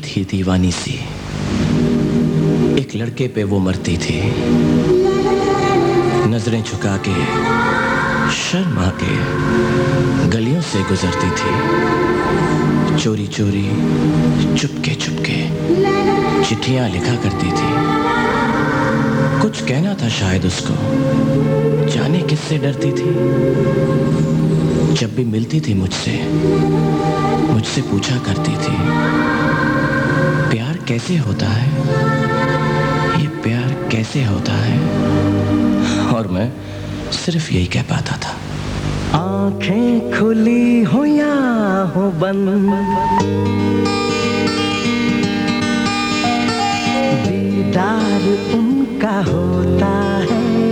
थी दीवानी सी, एक लड़के पे वो मरती थी। नजरें झुका के शर्मा के गलियों से गुजरती थी। चोरी चोरी चुपके चुपके चिट्ठियां लिखा करती थी। कुछ कहना था शायद उसको, जाने किससे डरती थी। जब भी मिलती थी मुझसे पूछा करती थी, प्यार कैसे होता है, ये प्यार कैसे होता है। और मैं सिर्फ यही कह पाता था। आंखें खुली हो या हो बंद, दीदार उनका होता है।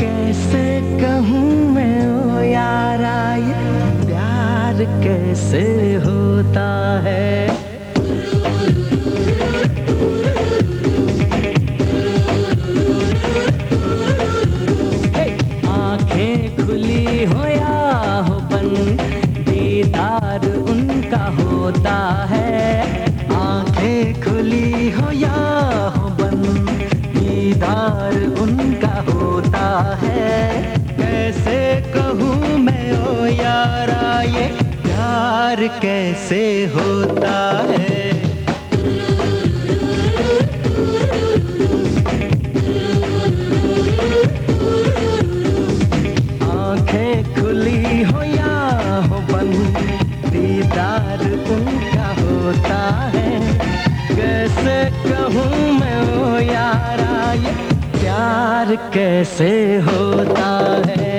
कैसे कहूँ मैं ओ यारा, ये प्यार कैसे होता है। खुली हो या हो बंद, दीदार उनका होता है। आंखें खुली हो या हो बंद, दीदार उनका होता है। कैसे कहूँ मैं ओ यारा, ये प्यार कैसे होता है। खुली हो या हो बंद, दीदार उनका होता है। कैसे कहूँ मैं ओ यारा, ये प्यार कैसे होता है।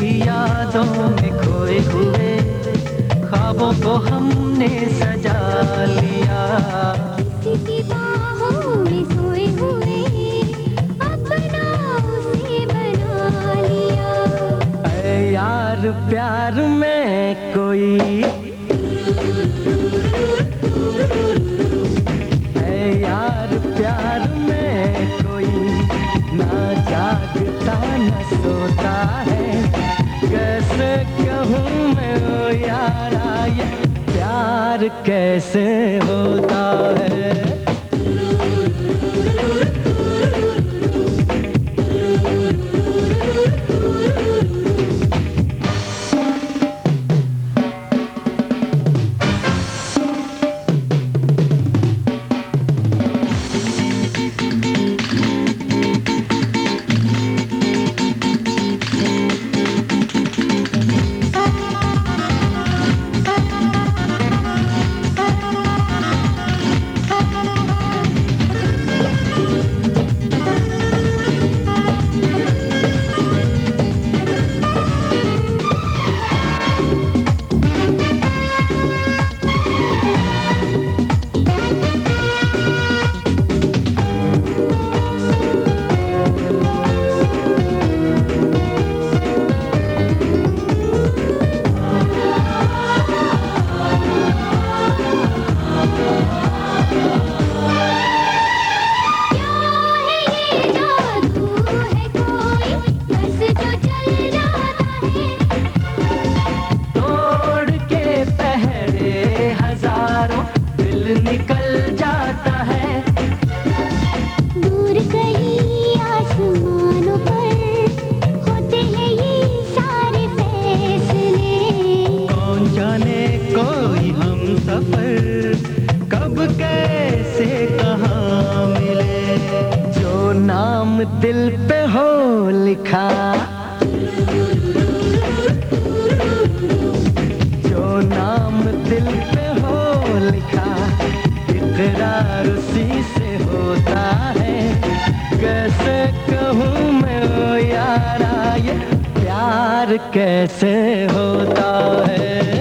यादों में खोए हुए ख्वाबों को हमने सजा लिया। किसी की बाहों में सोए हुए अपना उसे बना लिया। ऐ यार प्यार में कोई, ऐ यार प्यार में कोई ना जागता न सोता है। कैसे कहूँ मैं ओ यारा, ये प्यार कैसे होता है। प्यार कैसे होता है।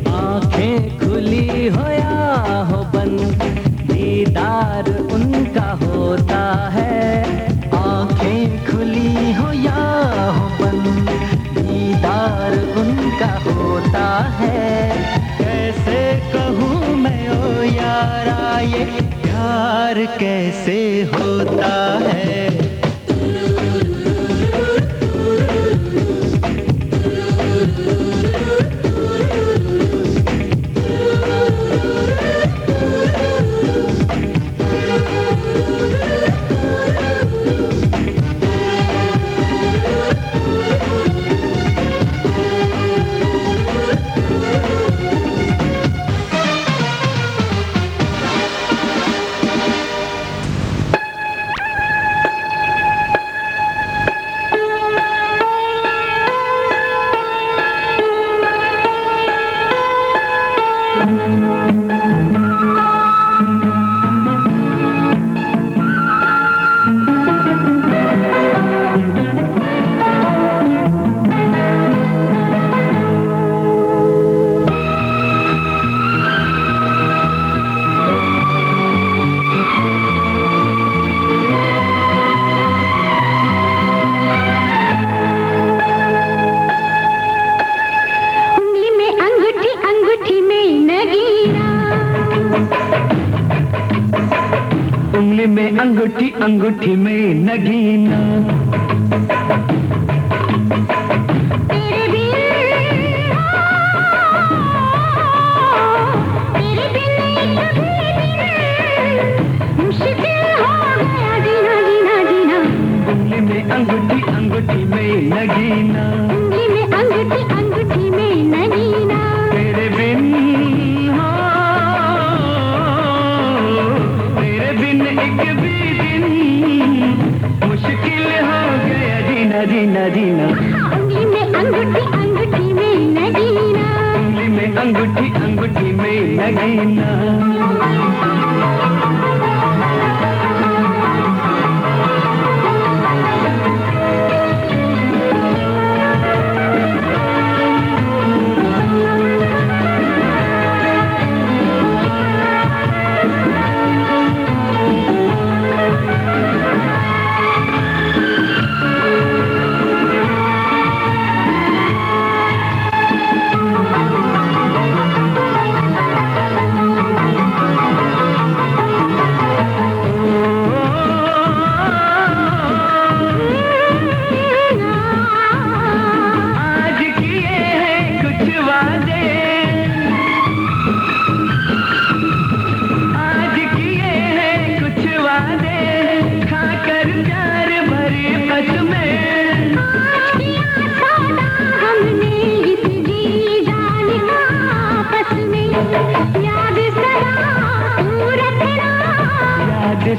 आंखें खुली हो या हो बंद, दीदार उनका होता है। आंखें खुली हो या हो बंद, दीदार उनका होता है। कैसे कहूँ मैं ओ यारा ये प्यार कैसे होता है। अंगूठी अंगूठी में नगीना, तेरे बिन एक भी मुश्किल हो गया जीना जीना जीना। उंगली में अंगूठी अंगूठी में नगीना, उंगली में अंगूठी अंगूठी में नगीना, तेरे बिन तेरे बिन एक भी मुश्किल हो गया जीना जीना जीना। उंगली में अंगूठी अंगूठी में नगीना, उंगली में अंगूठी अंगूठी में नगीना।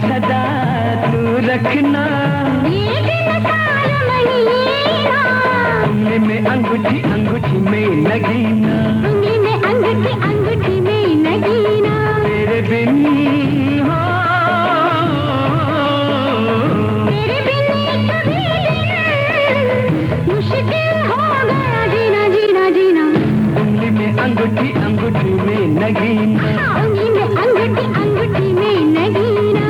सदा तू रखना ये दिन साल महीना, उंगली में अंगूठी अंगूठी में नगीना, उंगली में अंगूठी अंगूठी में नगीना, तेरे बिन तेरे बिन एक भी मुश्किल हो गया जीना जीना जीना। उंगली में अंगूठी अंगूठी में नगीना, उंगली में अंगूठी अंगूठी में नगीना।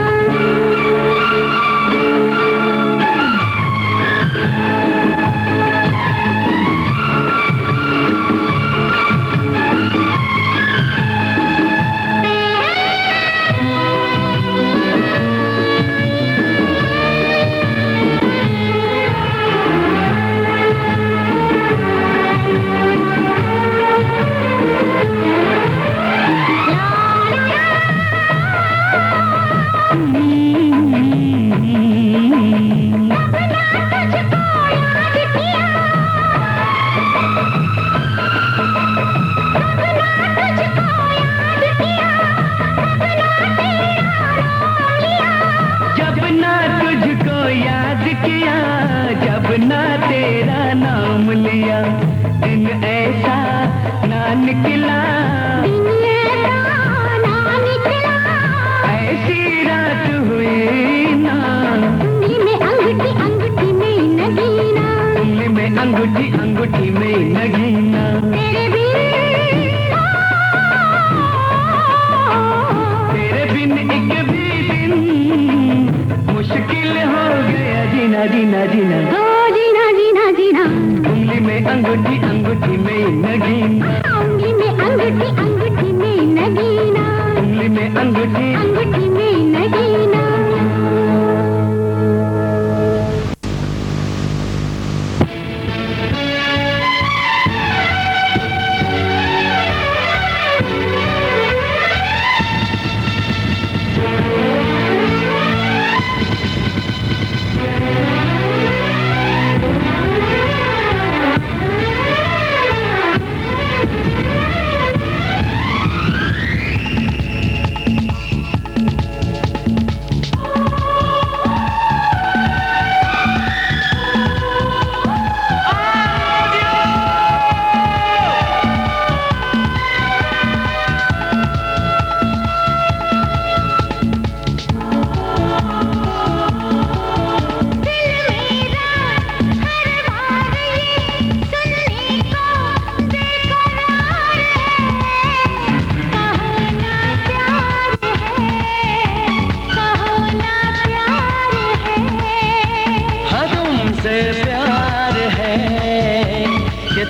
अंगूठी अंगूठी में नगीना।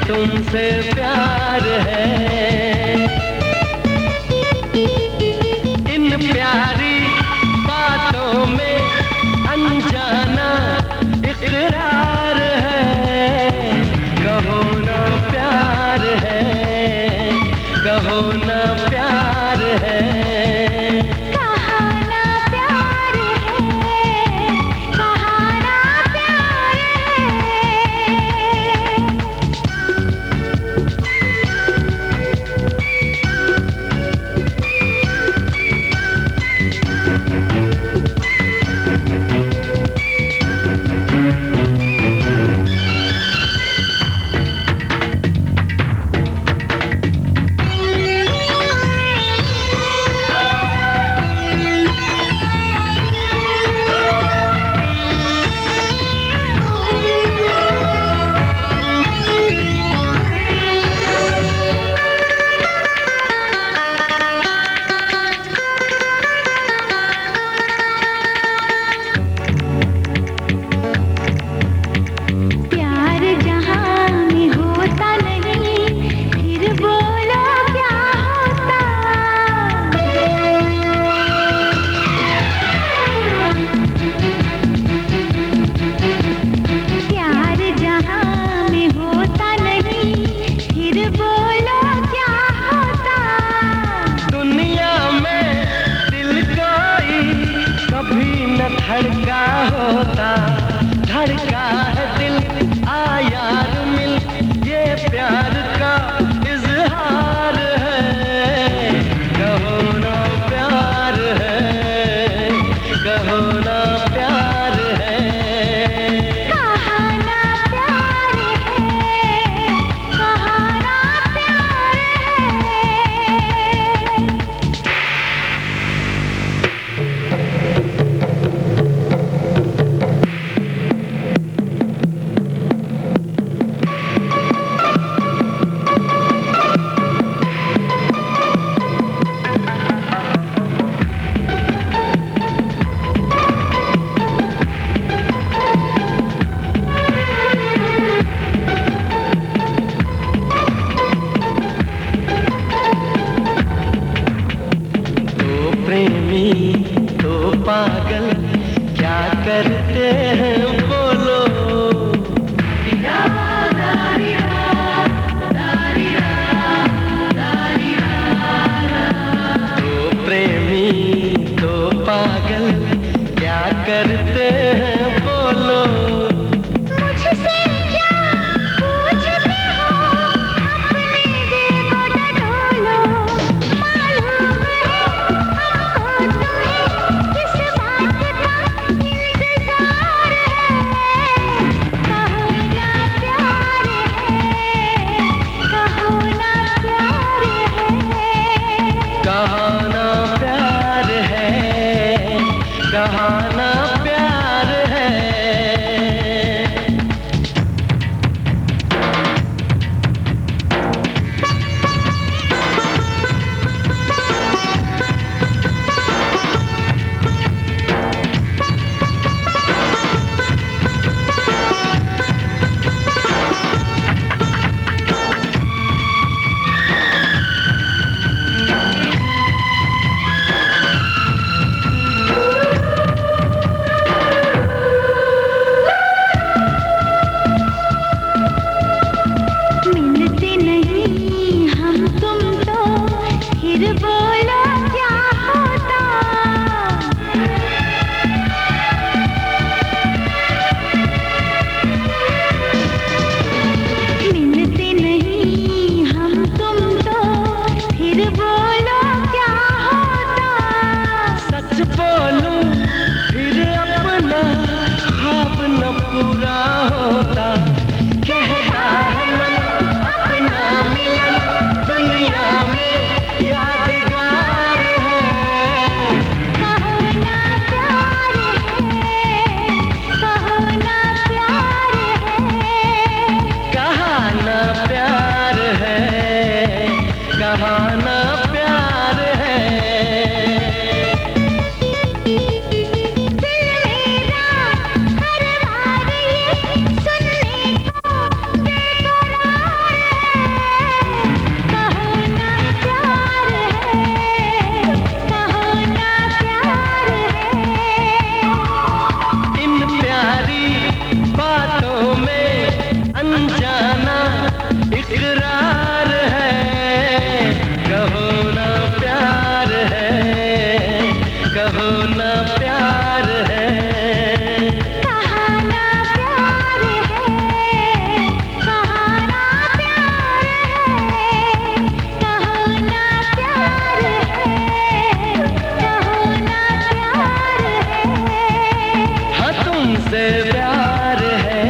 तुमसे प्यार है, इन प्यारी बातों में अनजाना इकरार है। कहो ना प्यार है, कहो ना प्यार है, कहा ना प्यार है, कहा ना प्यार है। प्यार जहां में होता नहीं, फिर बोलो क्या होता। प्यार जहां में होता नहीं, फिर बोलो क्या होता। दुनिया में दिल कोई कभी न धड़का होता, धड़का है दिल यार मिल, ये प्यार का इजहार है। कहो ना प्यार है, कहो ना प्यार है, कहा ना प्यार है, कहा ना प्यार है। तो प्रेमी तो पागल क्या करते हैं बोलो। तो प्रेमी तो पागल क्या करते हैं बोलो। मुझसे क्या पूछते हो, अपने दिल को टटोलो। मालूम है हमको तुम्हें किस बात का इंतजार है। कहो ना प्यार है, कहो ना प्यार है। कहा ना प्यार है, कहा ना प्यार है। पूरा होता कहता है मन अपना मिलन दुनिया में यादगार है। कहो ना प्यार है, कहो ना प्यार है, कहा ना प्यार है, कहा ना प्यार है। दिल मेरा हर बार ये सुनने को बेकरार है। कहो ना प्यार है, कहो ना प्यार है। इन प्यारी बातों में अनजाना इकरार है। कहो ना प्यार है, कहो ना प्यार है। कहा ना प्यार है, कहा ना प्यार है, कहो ना प्यार है, कहो ना प्यार है। हाँ तुमसे प्यार है,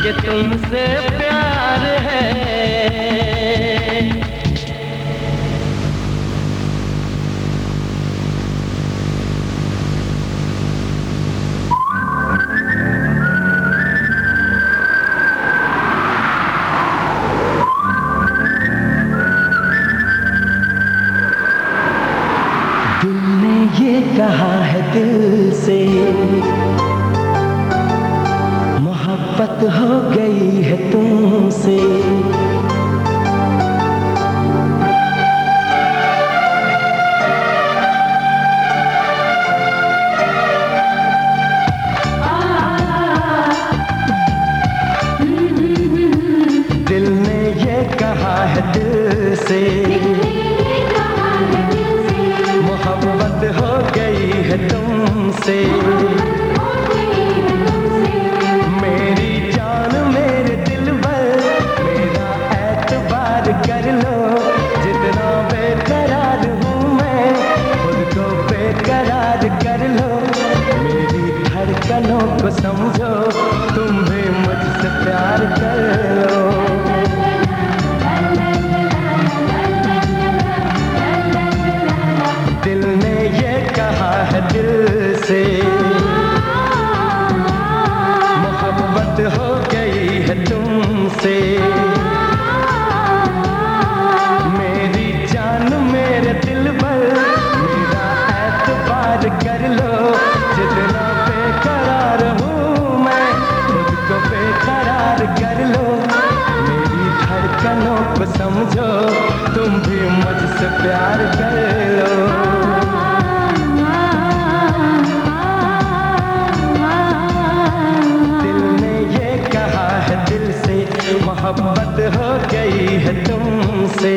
कि तुमसे प्यार है। दिल ने ये कहा है दिल से मोहब्बत हो गई है तुमसे। दिल ने ये कहा है दिल से मोहब्बत हो गई है तुमसे। मेरी जान मेरे दिल भर मेरा एतबार कर लो। जितना बेकरार हूँ मैं खुद को बेकरार कर लो। मेरी धड़कनों को समझो तुम भी मुझसे प्यार कर लो। दिल ने ये कहा है दिल से मोहब्बत हो गई है तुमसे। मेरी जान मेरे दिल भर मेरा एतबार कर लो। जितना बेकरार हूँ मैं खुद को बेकरार कर लो। मेरी धड़कनों को समझो तुम भी मुझसे प्यार कर लो। दिल ने ये कहा है दिल से मोहब्बत हो गई है तुमसे।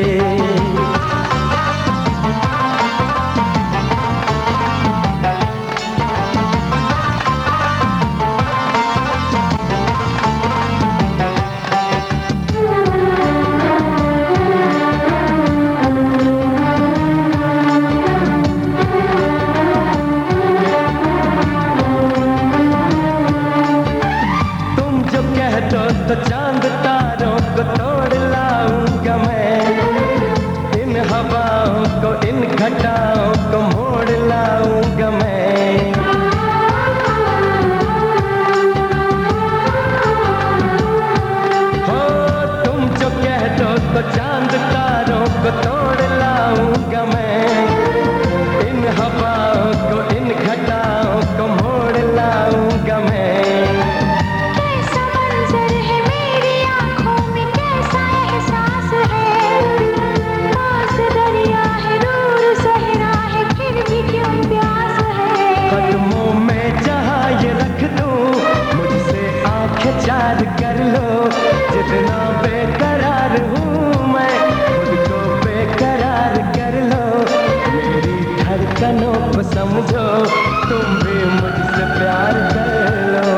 तो चांद तारों को तोड़ लाऊंगा मैं। इन हवाओं को इन घटाओं को मोड़ लाऊंगा मैं। हो तुम जो कह दो तो चांद तारों को तोड़ लाऊंगा मैं। इन हवाओं को इन घटाओं को मोड़ लाऊंगा मैं। चार कर लो जितना बेकरार हूँ मैं खुद को बेकरार कर लो। मेरी धड़कनों को समझो तुम भी मुझसे प्यार कर लो।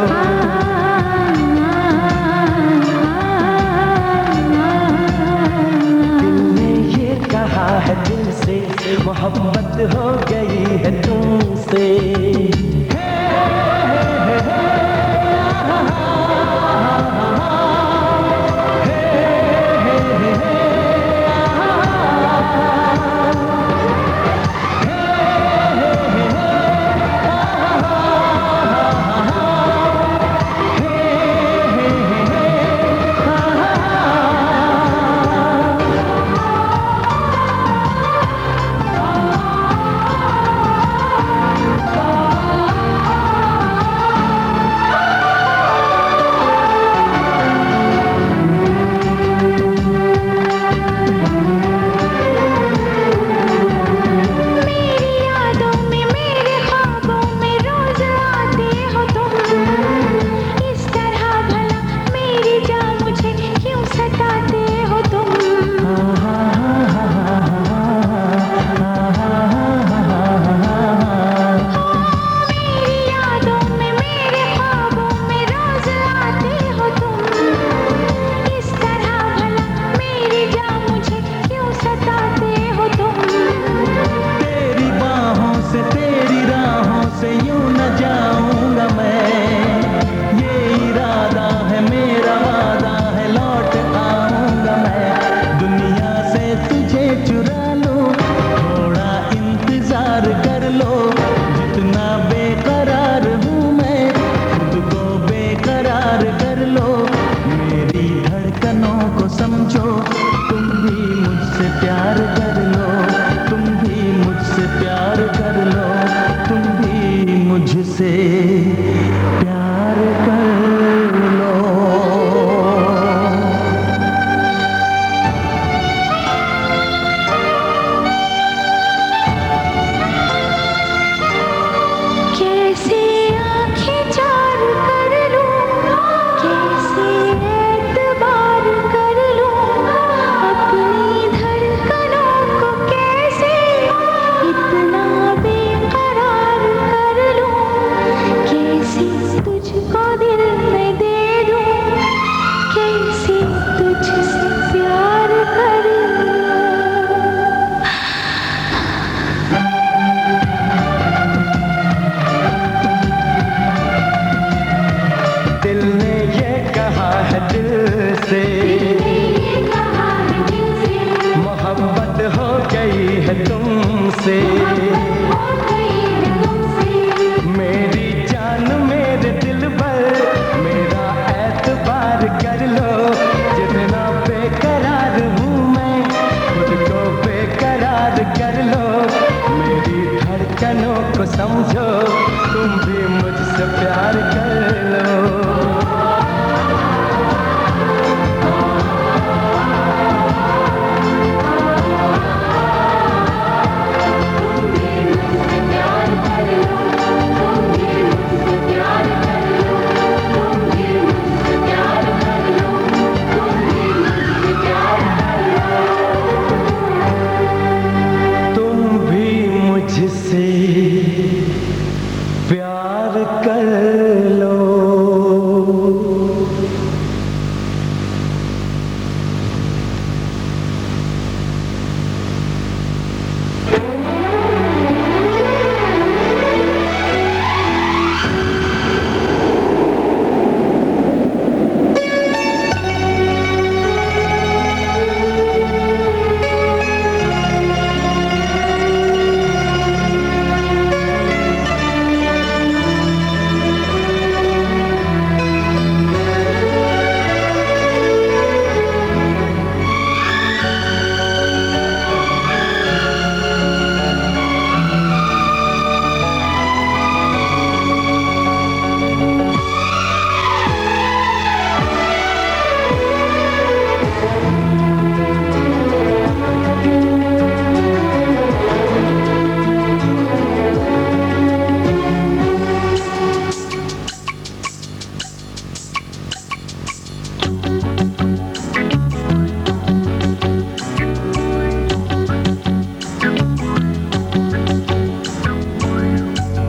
दिल ने ये कहा है दिल से मोहब्बत हो गई है तुमसे। कर लो। जितना बेकरार हूँ मैं, खुद को बेकरार कर लो। मेरी धड़कनों को समझो, तुम भी मुझसे प्यार कर लो। तुम भी मुझसे प्यार कर लो। तुम भी मुझसे प्यार कर लो। कैसे आँखें चार कर लूं, कैसे एतबार कर लूं, अपनी धड़कनों को कैसे इतना बेकरार कर लूं, कैसे तुझको दिल में दे दूं, कैसे तुझसे प्यार कर लूं। दिल ने ये कहा है दिल से, मोहब्बत हो गई है तुमसे। मेरी जान मेरे दिल पर मेरा एतबार कर लो। जितना बेकरार हूँ मैं, खुद को बेकरार कर लो। मेरी धड़कनों को समझो, तुम भी मुझसे प्यार कर लो। तुम भी मुझसे प्यार कर लो।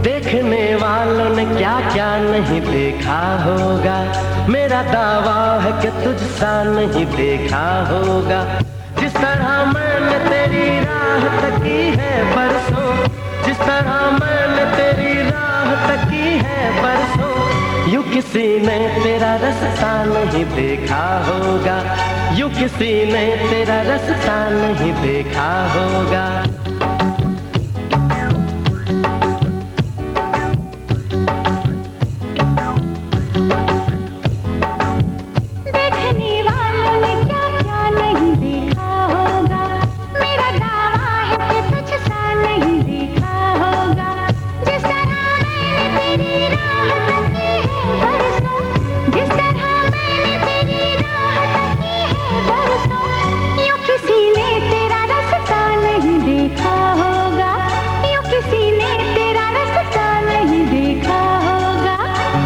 देखने वालों ने क्या क्या नहीं देखा होगा। मेरा दावा है कि तुझसा नहीं देखा होगा। जिस तरह मैंने तेरी राह तकी है बरसों, जिस तरह मैंने तेरी राह तकी है बरसों, यूं किसी ने तेरा रास्ता नहीं देखा होगा। यूं किसी ने तेरा रास्ता नहीं देखा होगा। देखने वालों ने क्या क्या नहीं देखा होगा। मेरा दावा है कि तुझसा नहीं देखा होगा। जिस तरह मैंने तेरी राह तकी है बरसों, जिस तरह मैंने तेरी राह तकी है बरसों, यूं किसी ने तेरा रास्ता नहीं देखा होगा। यूं किसी ने तेरा रास्ता नहीं देखा होगा।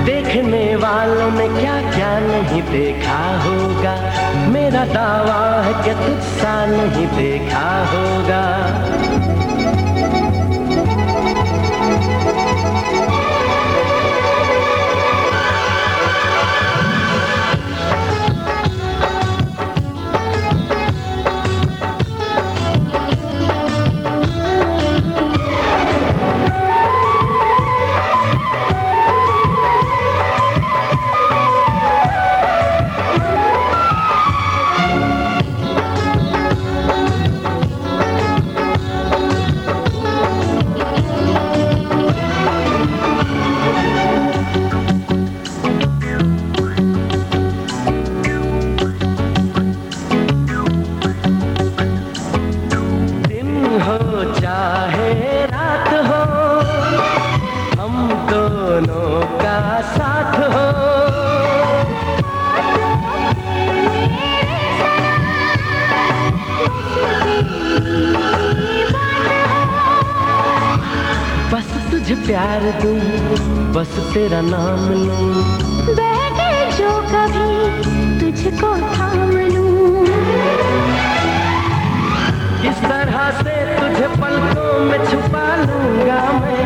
देखने वालों ने क्या क्या नहीं देखा होगा। मेरा दावा है कि तुझसा नहीं देखा होगा। तुझे प्यार दूं, बस तेरा नाम लूं, बहके जो कभी तुझको थाम लूं। इस तरह से तुझे पलकों में छुपा लूंगा मैं,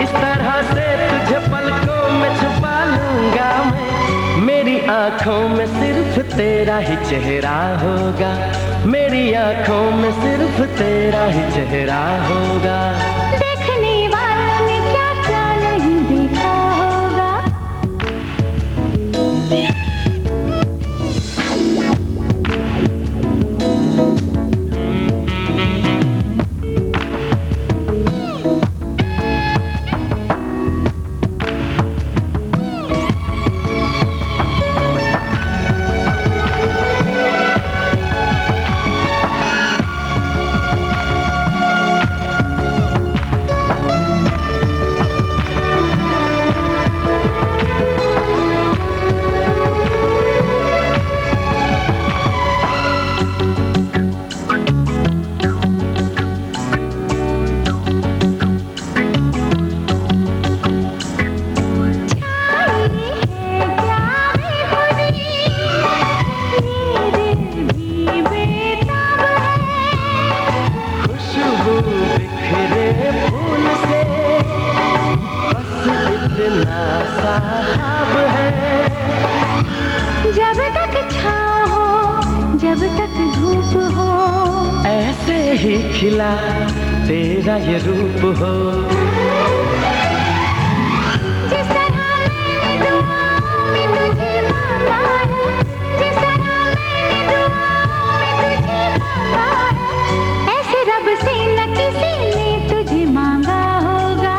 इस तरह से तुझे पलकों में छुपा लूंगा मैं। मेरी आंखों में सिर्फ तेरा ही चेहरा होगा, मेरी आंखों में सिर्फ तेरा ही चेहरा होगा। देखने वालों ने क्या क्या नहीं देखा होगा। जब तक छाँव हो, जब तक धूप हो, ऐसे ही खिला तेरा ये रूप हो। जिस तरह मैंने दुआओं में तुझे मांगा है, जिस तरह मैंने दुआओं में तुझे मांगा है, ऐसे रब से न किसी ने तुझे मांगा होगा।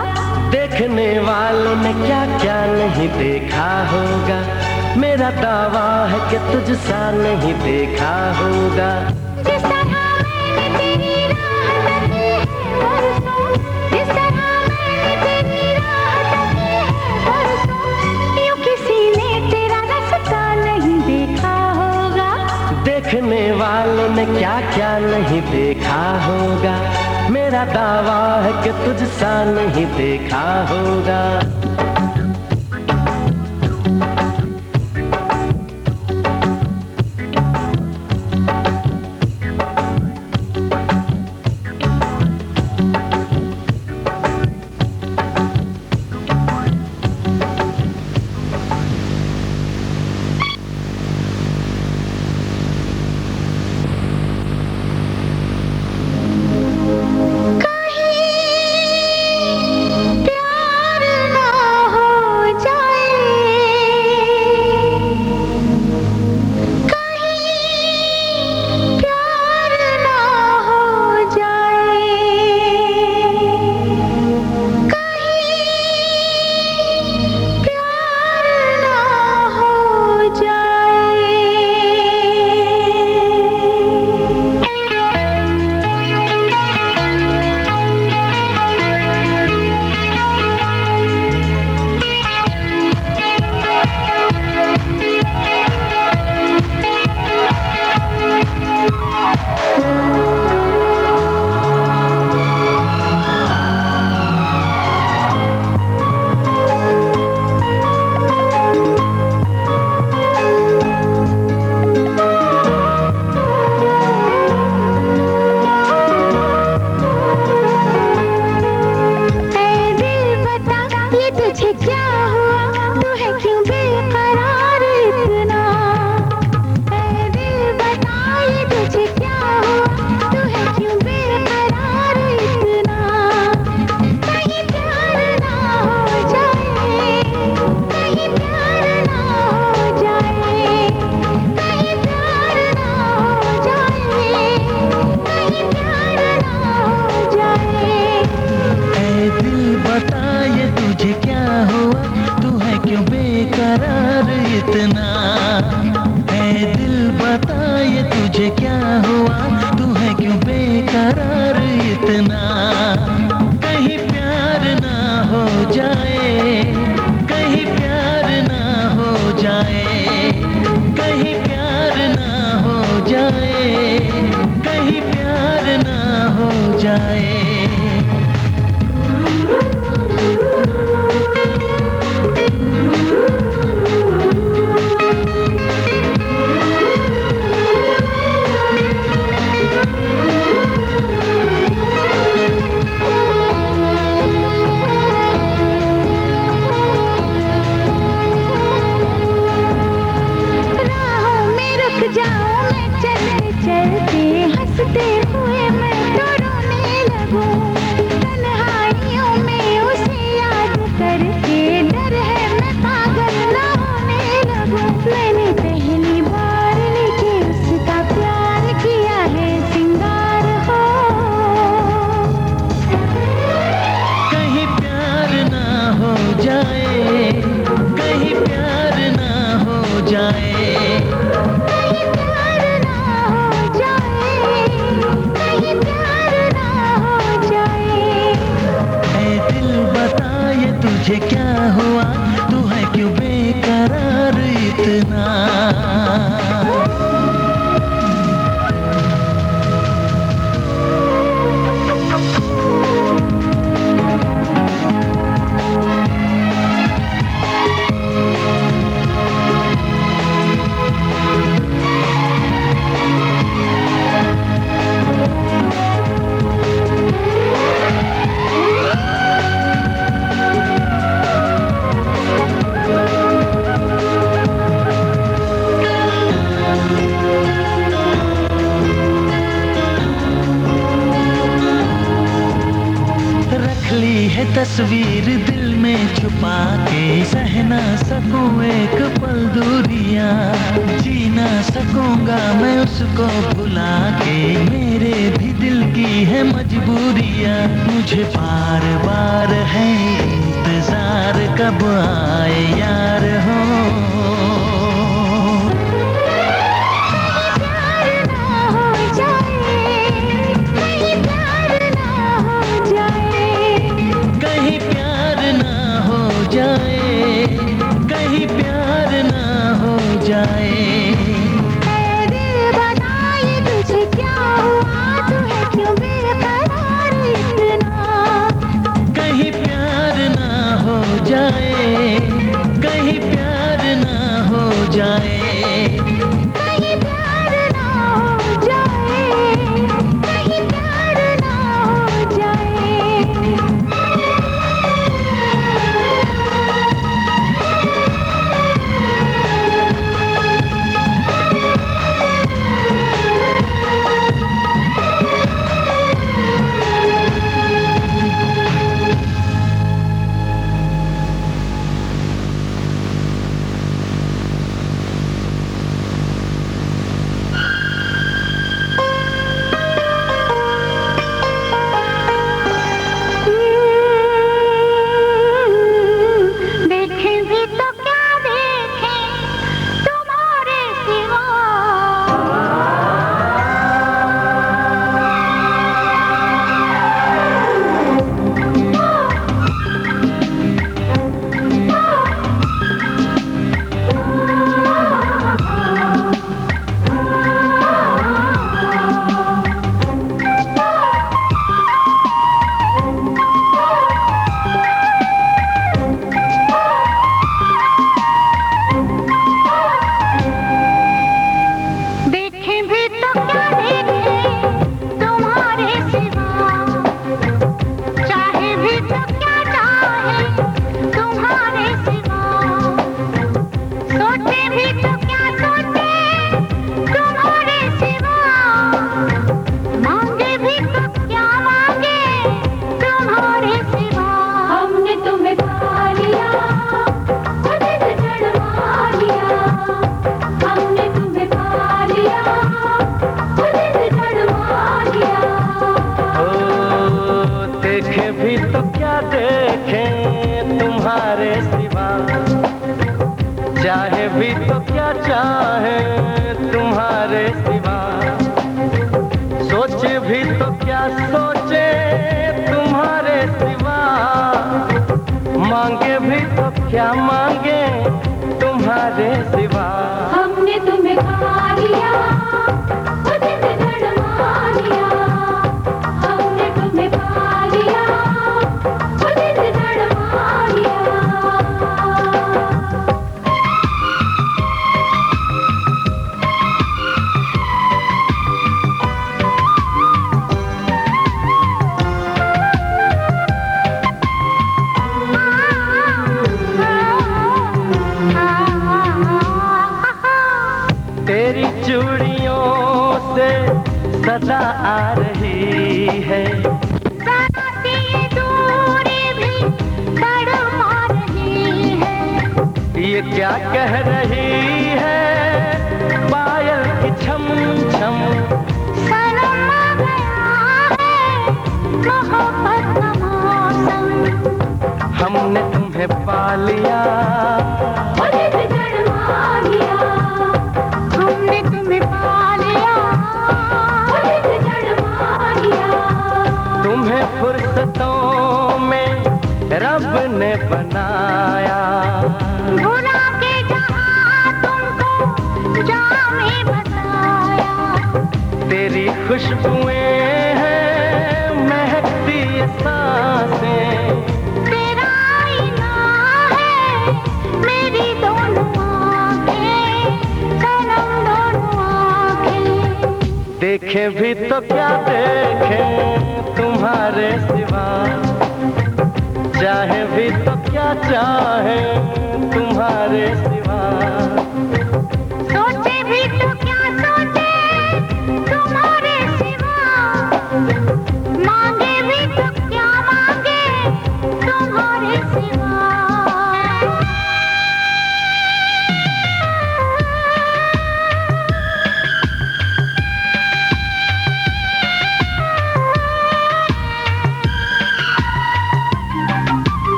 देखने वालों ने क्या क्या नहीं देखा होगा, मेरा दावा है कि तुझसा नहीं देखा होगा। जिस तरह मैंने तेरी राह तकी है बरसों, जिस तरह मैंने तेरी राह तकी है बरसों, यूं किसी ने तेरा रास्ता नहीं देखा होगा। देखने वालों ने क्या क्या नहीं देखा होगा, मेरा दावा है कि तुझसा नहीं देखा होगा। जाए। हो जाए, कहीं प्यार ना हो जाए। कहीं प्यार ना हो जाए, कहीं प्यार ना हो जाए। ऐ दिल बता ये तुझे क्या हुआ, तू है क्यों बेकरार इतना। है तस्वीर दिल में छुपा के, सह ना सकूं एक पल दूरियां, जी ना सकूंगा मैं उसको भुला के, मेरे भी दिल की है मजबूरियां। मुझे बार बार है इंतजार कब आए यार हो। कहीं प्यार ना हो जाए। ऐ दिल बता ये तुझे क्या हुआ, तू है क्यों बेकरार इतना। कहीं प्यार ना हो जाए, कहीं प्यार ना हो जाए। कहीं प्यार ना हो जाए, कहीं प्यार ना हो जाए। देखें भी तो क्या देखें तुम्हारे सिवा। देखें भी तो क्या देखें तुम्हारे सिवा, चाहे भी तो क्या चाहे तुम्हारे सिवा, सोचे भी तो क्या सोचे तुम्हारे सिवा, मांगे भी तो क्या मांगे तुम्हारे सिवा। हमने तुम्हें पा लिया, खुद से जड़वा लिया। हमने तुम्हें पा लिया, खुद से जड़वा लिया। ओ देखे भी तो क्या देखें तुम्हारे सिवा, चाहे भी तो क्या चाहे तुम्हारे सिवा, सोचे भी तो क्या सोचे तुम्हारे सिवा, मांगे भी तो क्या मांगे तुम्हारे सिवा। हमने तुम्हें पा लिया, खुद से जड़वा लिया। हमने तुम्हें पा लिया, खुद से जड़वा लिया। तेरी चूड़ियों से सदा आ रही है, जरा सी दूरी भी तड़पा रही है। ये क्या कह रही है पायल की छम छम। सनम आ गया है मोहब्बत का मौसम। हमने तुम्हें तुम्हें पा लिया, हमने तुम्हें पा लिया, तुम्हें फुर्सतों में रब ने बनाया, भुला के जहाँ तुमको जामे बताया, तेरी खुशबुएं हैं महकती ये सांसें, तेरा आईना है मेरी दोनों आँखें, सनम दोनों आँखें। देखे भी तो क्या देखें तुम्हारे सिवा, चाहे भी तो क्या चाहे तुम्हारे सिवा, सोचे भी तो क्या सोचे तुम्हारे सिवा, मांगे भी तो क्या मांगे तुम्हारे सिवा।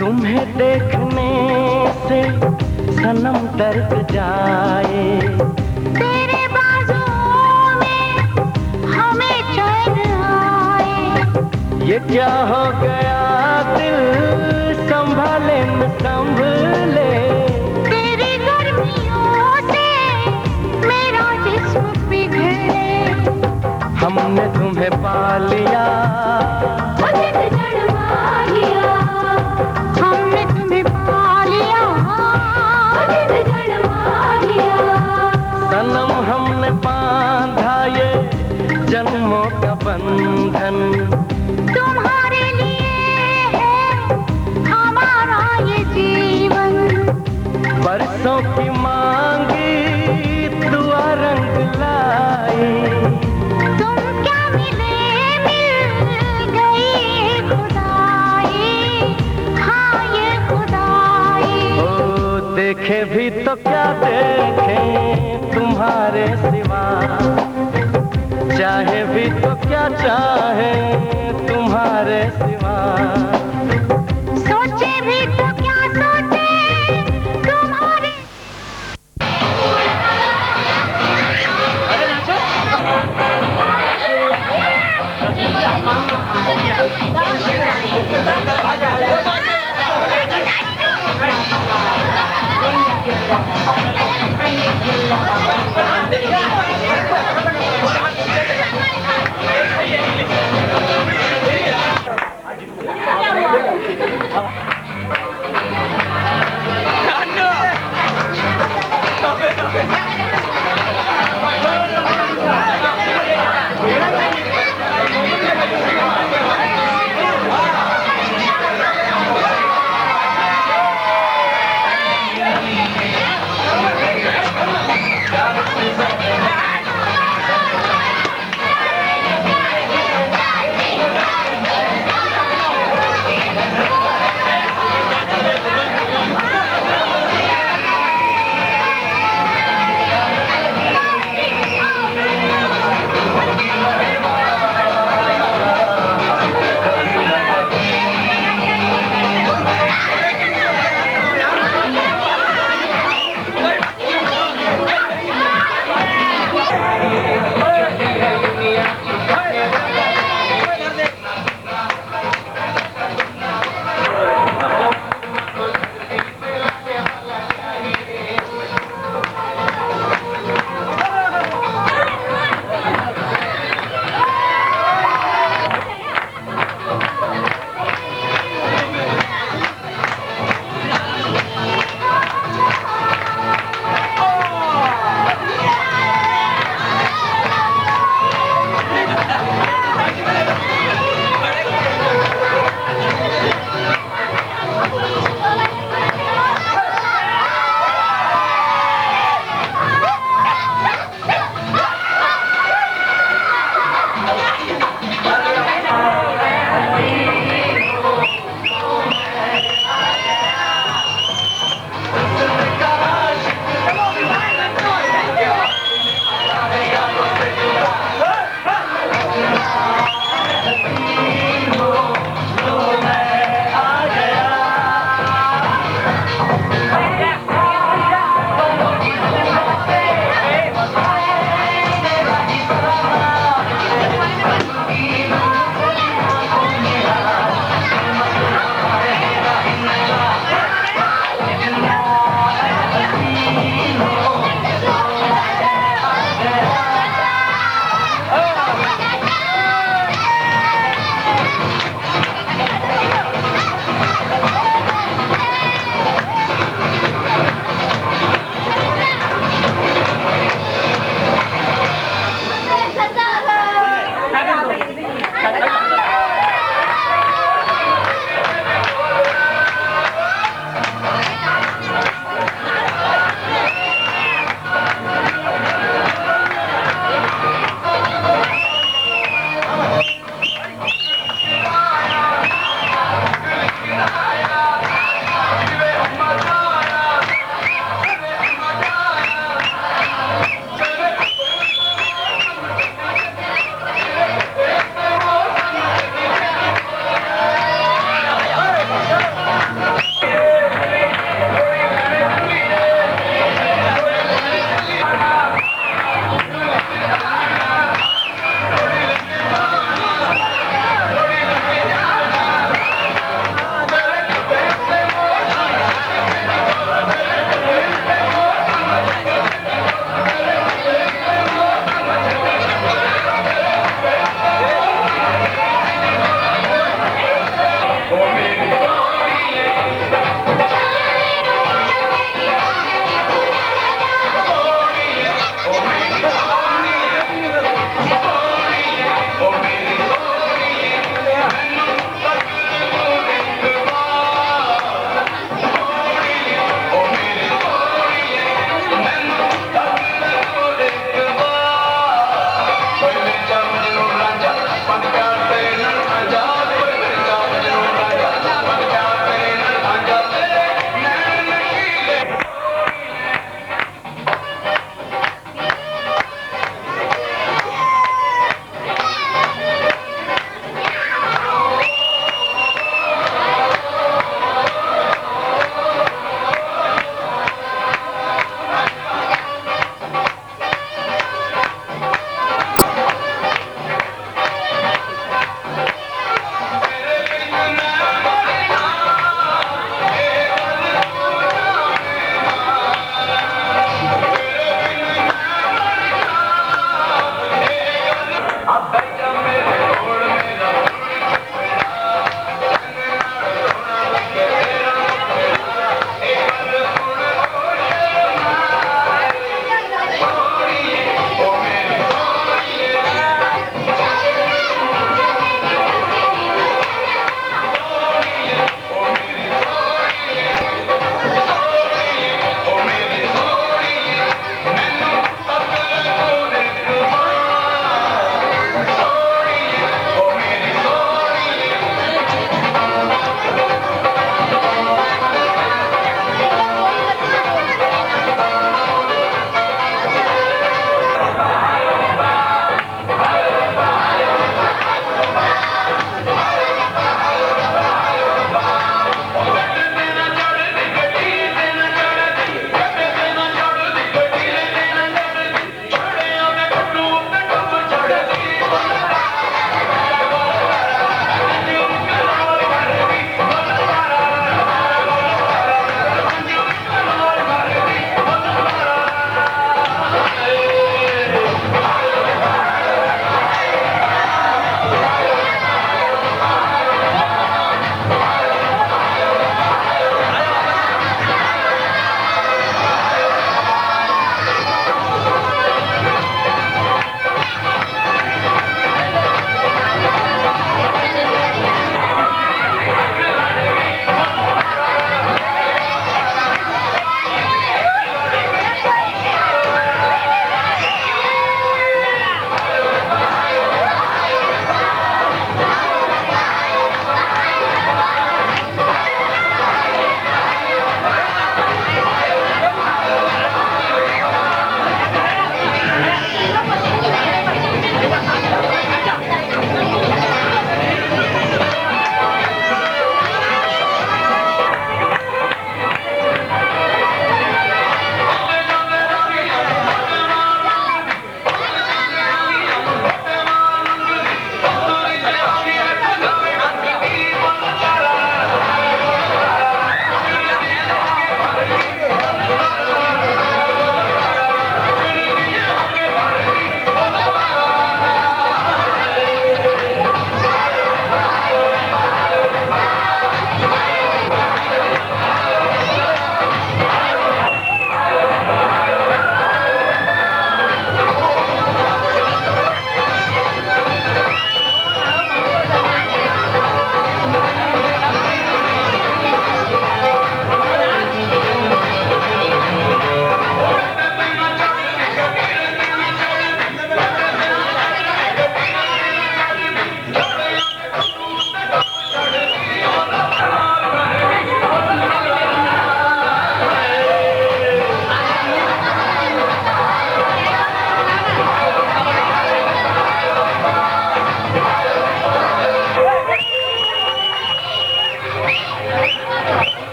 तुम्हें देखने से सनम दर्द जाए, तेरे बाजुओं में हमें चैन आए, ये क्या हो गया दिल संभाले न संभले, तेरी गर्मियों से मेरा जिस्म पिघले, हमने तुम्हें पा लिया, हमने तुम्हें पा लिया, सनम हमने बांधा ये जन्मों का बंधन, तुम्हारे लिए है हमारा ये जीवन, बरसों की मांगी दुआ रंग लाई, तुम क्या मिले मिल गई खुदाई, हाँ ये खुदाई। ओ देखे भी तो क्या देखें तुम्हारे सिवा, चाहे भी तो क्या चाहे तुम्हारे सिवा, सोचे भी तो क्या सोचे तुम्हारे।